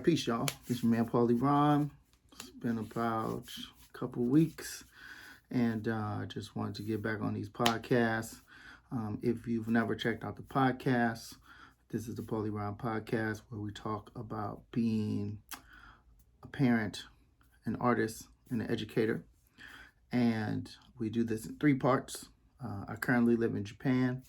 right, peace, y'all. It's your man, Paulie Rhyme. It's been about a couple weeks, and I just wanted to get back on these podcasts. If you've never checked out the podcast, this is the Paulie Rhyme podcast where we talk about being a parent, an artist, and an educator. And we do this in 3 parts. I currently live in Japan,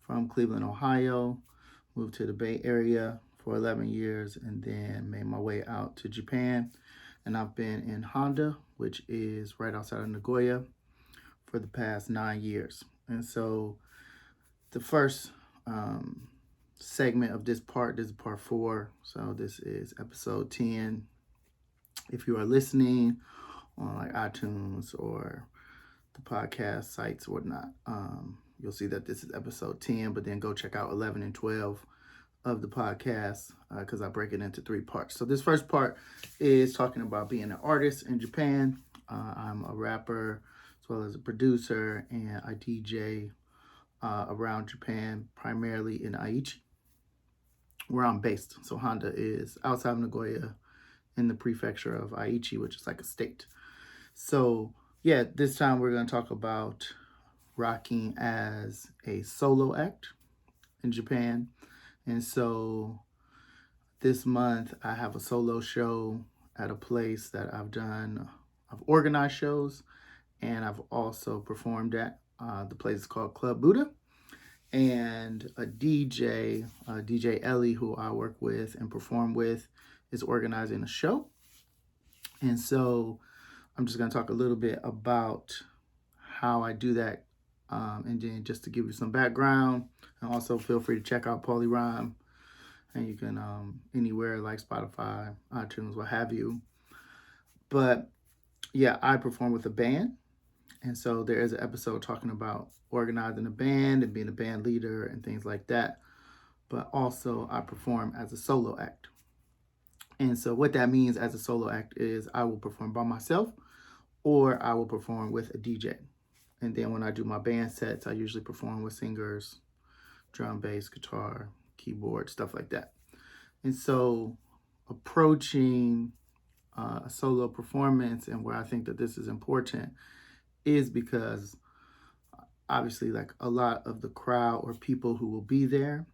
from Cleveland, Ohio. Moved to the Bay Area for 11 years and then made my way out to Japan. And I've been in Handa, which is right outside of Nagoya, for the past 9 years. And so the first segment of this is part 4. So this is episode 10. If you are listening on like iTunes or the podcast sites or whatnot, you'll see that this is episode 10, but then go check out 11 and 12 of the podcast because I break it into 3 parts. So this first part is talking about being an artist in Japan. I'm a rapper as well as a producer, and I DJ around Japan, primarily in Aichi, where I'm based. So Handa is outside of Nagoya in the prefecture of Aichi, which is like a state. So yeah, this time we're going to talk about rocking as a solo act in Japan. And so this month I have a solo show at a place that I've organized shows, and I've also performed at. The place is called Club Buddha. And a DJ, DJ Elly, who I work with and perform with, is organizing a show. And so I'm just going to talk a little bit about how I do that. And then just to give you some background, and also feel free to check out Paulie Rhyme. And you can anywhere like Spotify, iTunes, what have you. But yeah, I perform with a band. And so there is an episode talking about organizing a band and being a band leader and things like that. But also I perform as a solo act. And so what that means as a solo act is I will perform by myself or I will perform with a DJ. And then when I do my band sets, I usually perform with singers, drum, bass, guitar, keyboard, stuff like that. And so approaching a solo performance, and where I think that this is important, is because obviously like a lot of the crowd or people who will be there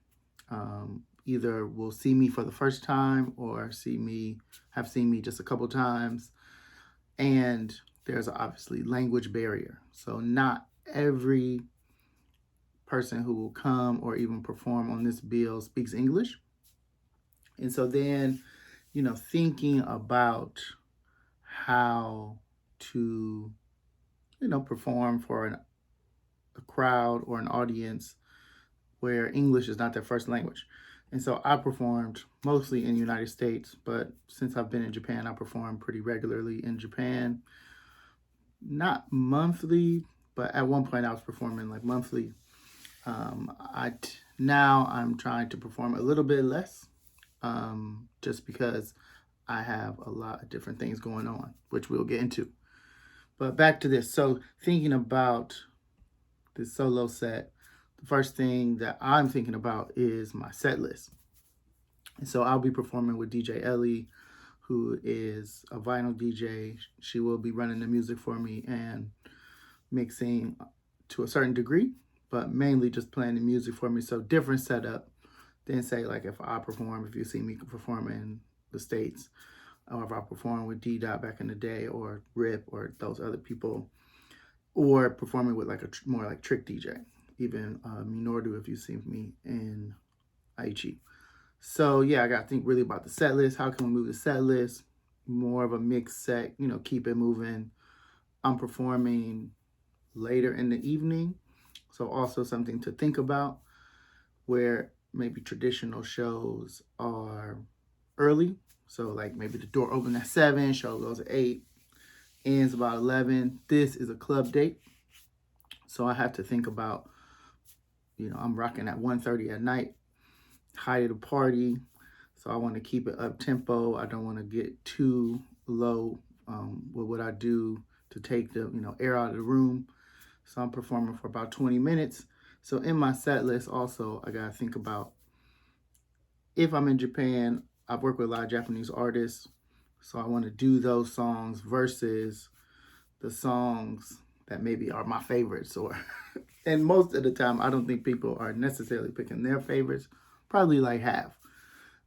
either will see me for the first time or have seen me just a couple times. And there's obviously language barrier. So not every person who will come or even perform on this bill speaks English. And so then, thinking about how to, perform for a crowd or an audience where English is not their first language. And so I performed mostly in the United States, but since I've been in Japan, I perform pretty regularly in Japan. Not monthly, but at one point I was performing like monthly. Now I'm trying to perform a little bit less, just because I have a lot of different things going on, which we'll get into. But back to this. So thinking about this solo set, the first thing that I'm thinking about is my set list. And so I'll be performing with DJ Elly, who is a vinyl DJ. She will be running the music for me and mixing to a certain degree, but mainly just playing the music for me. So different setup than say like if you see me perform in the States, or if I perform with D-Dot back in the day, or Rip, or those other people, or performing with like a more like trick DJ, even Minordu if you see me in Aichi. So yeah, I got to think really about the set list. How can we move the set list? More of a mixed set, keep it moving. I'm performing later in the evening, so also something to think about, where maybe traditional shows are early. So like maybe the door opens at 7, show goes at 8, ends about 11. This is a club date. So I have to think about, I'm rocking at 1:30 at night, height of the party. So I want to keep it up tempo. I don't want to get too low with what I do to take the, air out of the room. So I'm performing for about 20 minutes. So in my set list also, I got to think about if I'm in Japan, I've worked with a lot of Japanese artists, so I want to do those songs versus the songs that maybe are my favorites. Or and most of the time I don't think people are necessarily picking their favorites, probably like half.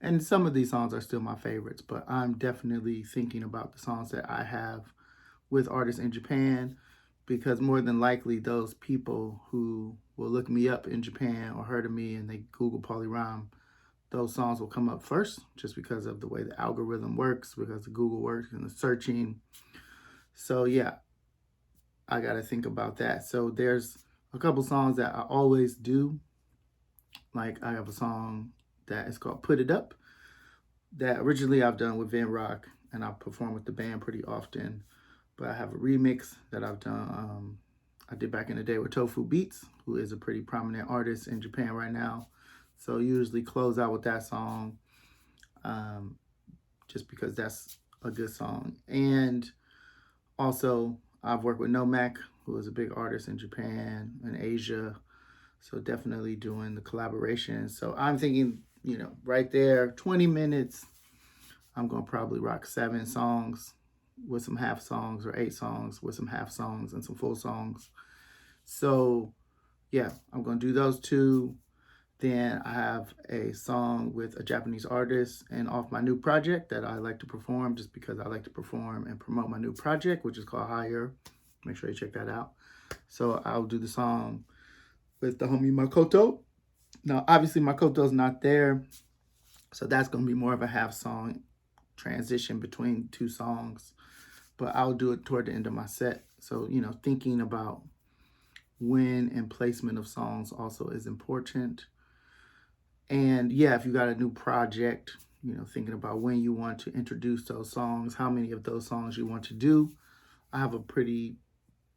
And some of these songs are still my favorites, but I'm definitely thinking about the songs that I have with artists in Japan, because more than likely those people who will look me up in Japan or heard of me and they Google Paulie Rhyme, those songs will come up first just because of the way the algorithm works, because the Google works and the searching. So yeah, I got to think about that. So there's a couple songs that I always do. Like I have a song that is called Put It Up that originally I've done with Van Rock, and I perform with the band pretty often. But I have a remix that I've done. I did back in the day with Tofu Beats, who is a pretty prominent artist in Japan right now. So usually close out with that song, um, just because that's a good song. And also, I've worked with Nomak, who is a big artist in Japan and Asia. So definitely doing the collaboration. So I'm thinking, right there, 20 minutes, I'm going to probably rock 7 songs with some half songs, or 8 songs with some half songs and some full songs. So yeah, I'm going to do those 2. Then I have a song with a Japanese artist and off my new project that I like to perform, just because I like to perform and promote my new project, which is called Higher. Make sure you check that out. So I'll do the song with the homie Makoto. Now, obviously, Makoto's not there, so that's going to be more of a half song transition between 2 songs. But I'll do it toward the end of my set. So, thinking about when and placement of songs also is important. And yeah, if you got a new project, thinking about when you want to introduce those songs, how many of those songs you want to do. I have a pretty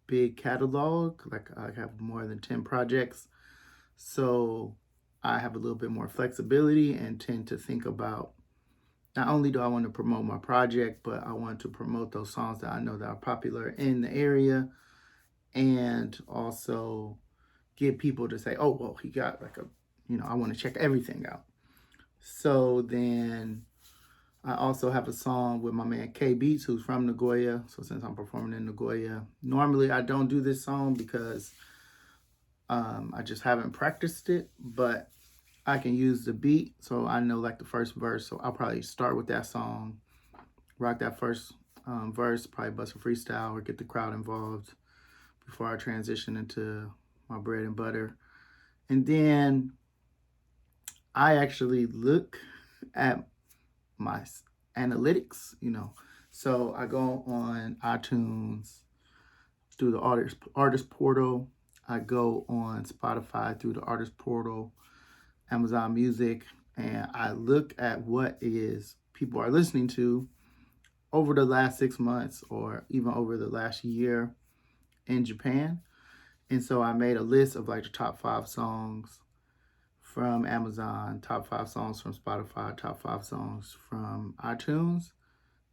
big catalog, like I have more than 10 projects. So I have a little bit more flexibility and tend to think about, not only do I want to promote my project, but I want to promote those songs that I know that are popular in the area, and also get people to say, oh, well, he got like I want to check everything out. So then I also have a song with my man K Beats, who's from Nagoya. So since I'm performing in Nagoya, normally I don't do this song because I just haven't practiced it, but I can use the beat. So I know like the first verse. So I'll probably start with that song, rock that first verse, probably bust a freestyle or get the crowd involved before I transition into my bread and butter. And then I actually look at my analytics, So I go on iTunes through the artist portal. I go on Spotify through the artist portal, Amazon Music, and I look at what is people are listening to over the last 6 months or even over the last year in Japan. And so I made a list of like the top 5 songs from Amazon, top 5 songs from Spotify, top 5 songs from iTunes.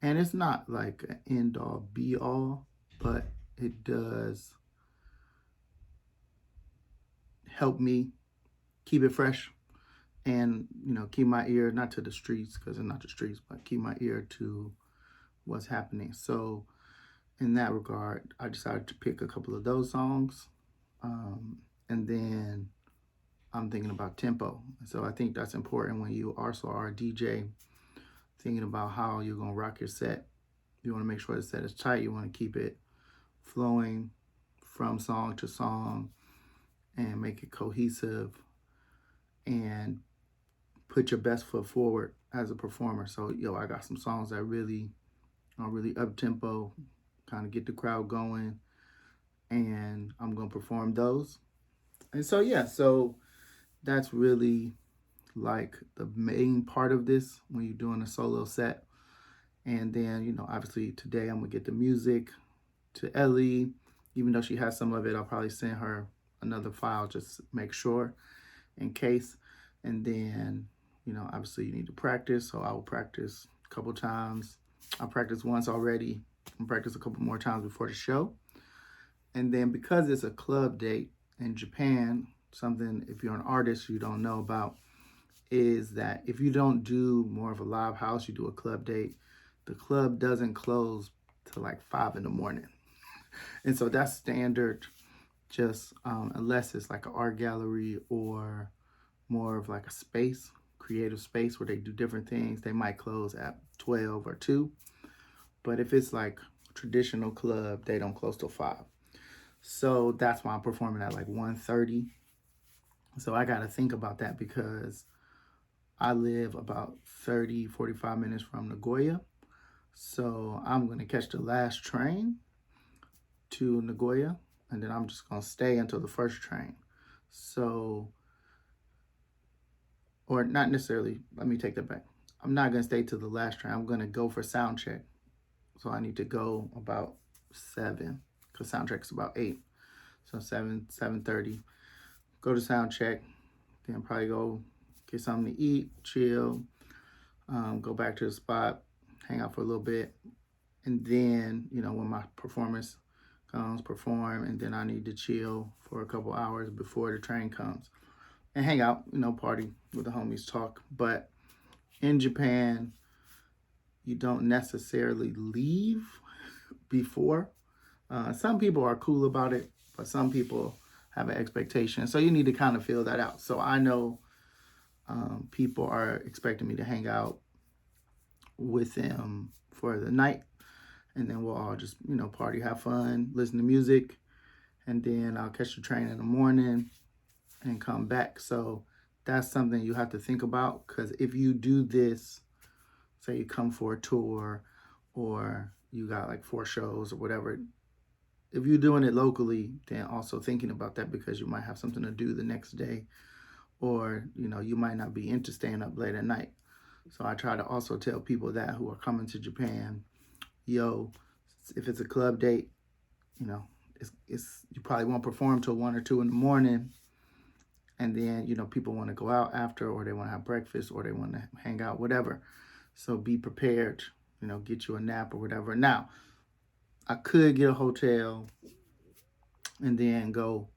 And it's not like an end all be all, but it does help me keep it fresh and, keep my ear, not to the streets, because it's not the streets, but keep my ear to what's happening. So in that regard, I decided to pick a couple of those songs. And then I'm thinking about tempo. So I think that's important when you also are a DJ, thinking about how you're going to rock your set. You want to make sure the set is tight. You want to keep it flowing from song to song and make it cohesive and put your best foot forward as a performer. So, I got some songs that really are really up tempo, kind of get the crowd going, and I'm going to perform those. And so, so that's really like the main part of this when you're doing a solo set. And then, obviously today I'm gonna get the music to Elly. Even though she has some of it, I'll probably send her another file, just make sure in case. And then, obviously you need to practice. So I will practice a couple times. I practiced once already. I'll practice a couple more times before the show. And then because it's a club date in Japan, something if you're an artist you don't know about is that if you don't do more of a live house, you do a club date, the club doesn't close till like 5 in the morning. And so that's standard, just unless it's like an art gallery or more of like a space, creative space where they do different things, they might close at 12 or 2. But if it's like traditional club, they don't close till 5. So that's why I'm performing at like 1:30. So I got to think about that because I live about 45 minutes from Nagoya. So I'm going to catch the last train to Nagoya, and then I'm just going to stay until the first train. So, or not necessarily, let me take that back. I'm not going to stay till the last train. I'm going to go for sound check. So I need to go about 7 because sound check's about 8. So 7:30. Go to sound check, then probably go get something to eat, chill, go back to the spot, hang out for a little bit, and then, when my performance comes, perform, and then I need to chill for a couple hours before the train comes and hang out, party with the homies, talk. But in Japan, you don't necessarily leave before. Some people are cool about it, but some people have an expectation. So you need to kind of feel that out. So I know people are expecting me to hang out with them for the night, and then we'll all just, party, have fun, listen to music, and then I'll catch the train in the morning and come back. So that's something you have to think about, because if you do this, say you come for a tour or you got like 4 shows or whatever, if you're doing it locally, then also thinking about that, because you might have something to do the next day, or, you might not be into staying up late at night. So I try to also tell people that who are coming to Japan, if it's a club date, it's you probably won't perform till 1 or 2 in the morning. And then, people want to go out after, or they want to have breakfast, or they want to hang out, whatever. So be prepared, get you a nap or whatever. Now, I could get a hotel and then go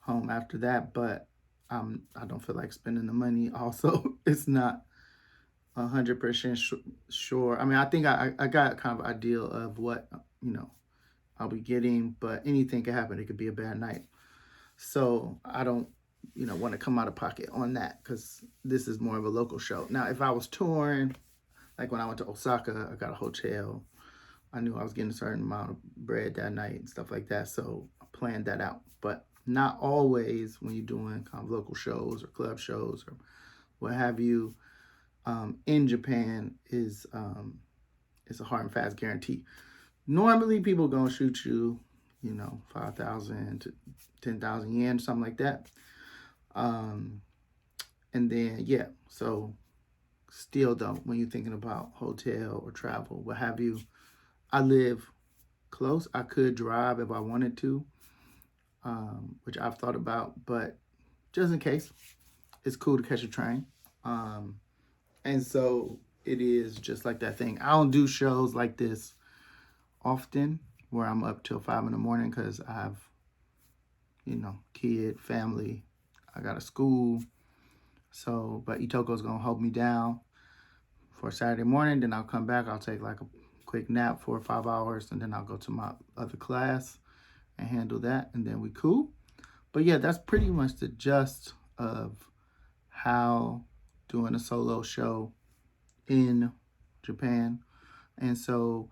home after that, but I don't feel like spending the money. Also, it's not 100% sure. I mean, I think I got kind of an idea of what, I'll be getting, but anything can happen. It could be a bad night. So I don't, want to come out of pocket on that, because this is more of a local show. Now, if I was touring, like when I went to Osaka, I got a hotel. I knew I was getting a certain amount of bread that night and stuff like that. So I planned that out. But not always when you're doing kind of local shows or club shows or what have you. In Japan is a hard and fast guarantee. Normally, people gonna shoot you, 5,000 to 10,000 yen, something like that. And then so still though, when you're thinking about hotel or travel, what have you, I live close. I could drive if I wanted to, which I've thought about, but just in case, it's cool to catch a train. And so it is just like that thing. I don't do shows like this often where I'm up till 5 in the morning, because I have, kid, family. I got a school. So, but Itoko's going to hold me down for Saturday morning. Then I'll come back. I'll take like a quick nap, 4 or 5 hours, and then I'll go to my other class and handle that. And then we cool. But yeah, that's pretty much the gist of how doing a solo show in Japan. And so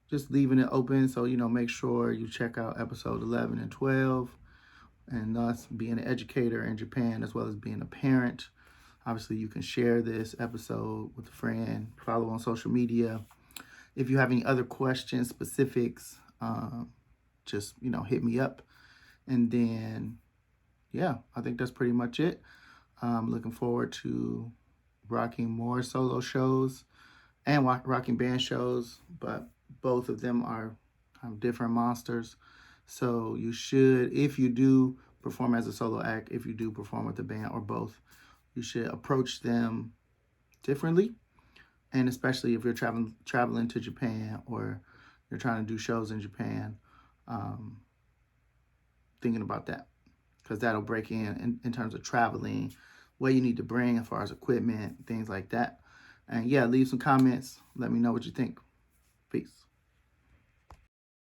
just leaving it open. So, make sure you check out episode 11 and 12, and us being an educator in Japan, as well as being a parent. Obviously, you can share this episode with a friend, follow on social media. If you have any other questions, specifics, just, hit me up. And then, I think that's pretty much it. I'm looking forward to rocking more solo shows and rocking band shows, but both of them are kind of different monsters. So you should, if you do perform as a solo act, if you do perform with a band or both, you should approach them differently. And especially if you're traveling to Japan, or you're trying to do shows in Japan, thinking about that, because that'll break in terms of traveling, what you need to bring as far as equipment, things like that. And yeah, leave some comments. Let me know what you think. Peace.